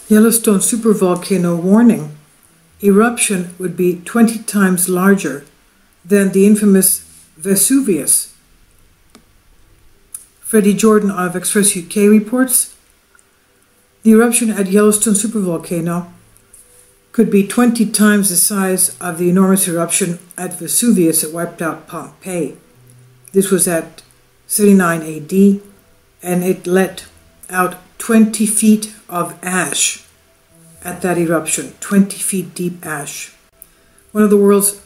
Yellowstone Supervolcano warning. Eruption would be 20 times larger than the infamous Vesuvius. Freddie Jordan of Express UK reports, the eruption at Yellowstone Supervolcano could be 20 times the size of the enormous eruption at Vesuvius that wiped out Pompeii. This was at 79 AD, and it let out 20 feet of ash at that eruption, 20 feet deep ash. One of the world's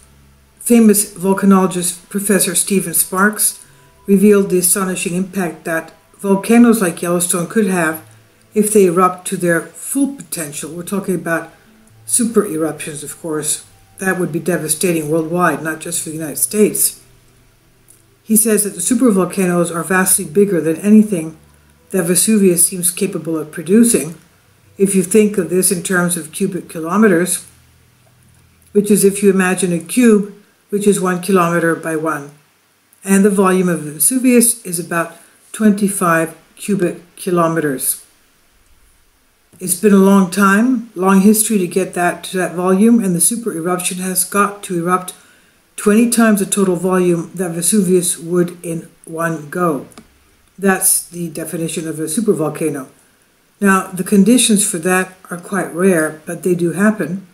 famous volcanologists, Professor Stephen Sparks, revealed the astonishing impact that volcanoes like Yellowstone could have if they erupt to their full potential. We're talking about super eruptions, of course. That would be devastating worldwide, not just for the United States. He says that the supervolcanoes are vastly bigger than anything that Vesuvius seems capable of producing. If you think of this in terms of cubic kilometers, which is if you imagine a cube, which is 1 kilometer by 1. And the volume of Vesuvius is about 25 cubic kilometers. It's been a long time, long history to get that to that volume, and the super eruption has got to erupt 20 times the total volume that Vesuvius would in one go. That's the definition of a supervolcano. Now, the conditions for that are quite rare, but they do happen.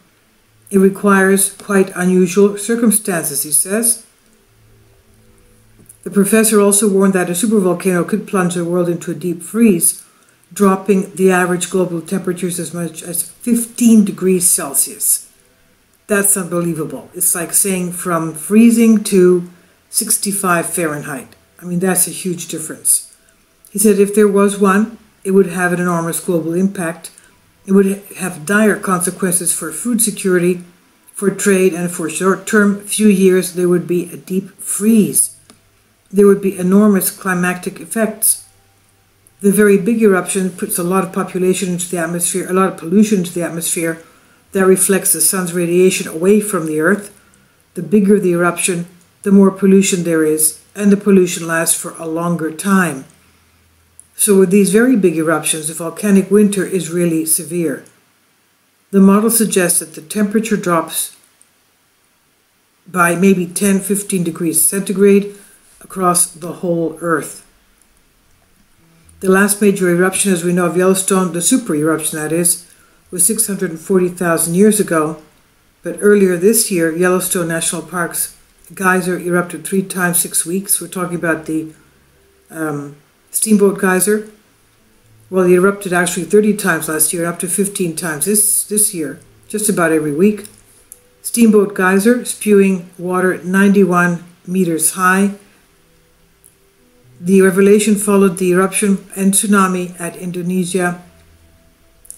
It requires quite unusual circumstances, he says. The professor also warned that a supervolcano could plunge the world into a deep freeze, dropping the average global temperatures as much as 15 degrees Celsius. That's unbelievable. It's like saying from freezing to 65 Fahrenheit. I mean, that's a huge difference. He said if there was one, it would have an enormous global impact. It would have dire consequences for food security, for trade, and for short-term few years there would be a deep freeze. There would be enormous climactic effects. The very big eruption puts a lot of population into the atmosphere, a lot of pollution into the atmosphere that reflects the sun's radiation away from the earth. The bigger the eruption, the more pollution there is, and the pollution lasts for a longer time. So with these very big eruptions, the volcanic winter is really severe. The model suggests that the temperature drops by maybe 10-15 degrees centigrade across the whole Earth. The last major eruption, as we know of Yellowstone, the super eruption that is, was 640,000 years ago. But earlier this year, Yellowstone National Park's geyser erupted 3 times 6 weeks. We're talking about the Steamboat Geyser. Well, it erupted actually 30 times last year, up to 15 times this year, just about every week. Steamboat Geyser spewing water 91 meters high. The revelation followed the eruption and tsunami at Indonesia,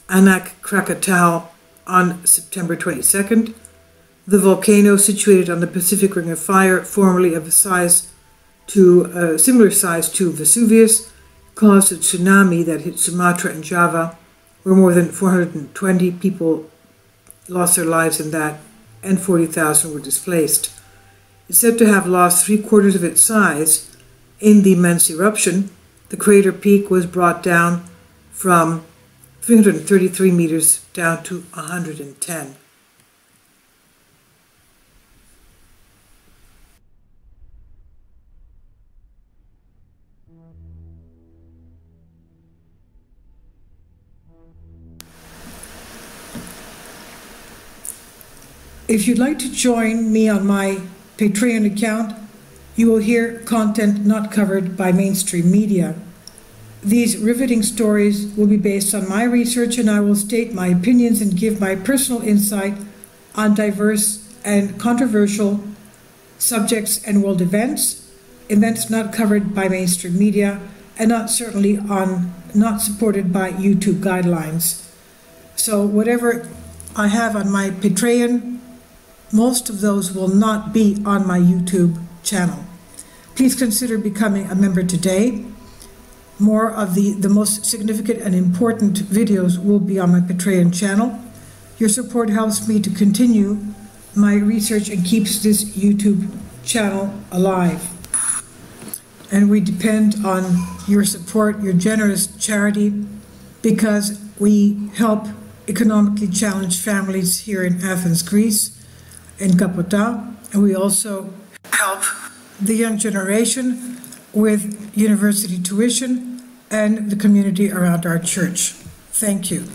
Anak Krakatau, on September 22nd. The volcano, situated on the Pacific Ring of Fire, formerly of a similar size to Vesuvius, caused a tsunami that hit Sumatra and Java, where more than 420 people lost their lives in that, and 40,000 were displaced. It's said to have lost 3/4 of its size in the immense eruption. The crater peak was brought down from 333 meters down to 110. If you'd like to join me on my Patreon account, you will hear content not covered by mainstream media. These riveting stories will be based on my research, and I will state my opinions and give my personal insight on diverse and controversial subjects and world events not covered by mainstream media, and not supported by YouTube guidelines. So whatever I have on my Patreon, most of those will not be on my YouTube channel. Please consider becoming a member today. More of the most significant and important videos will be on my Patreon channel. Your support helps me to continue my research and keeps this YouTube channel alive. And we depend on your support, your generous charity, because we help economically challenged families here in Athens, Greece, in Kapota, and we also help the young generation with university tuition and the community around our church. Thank you.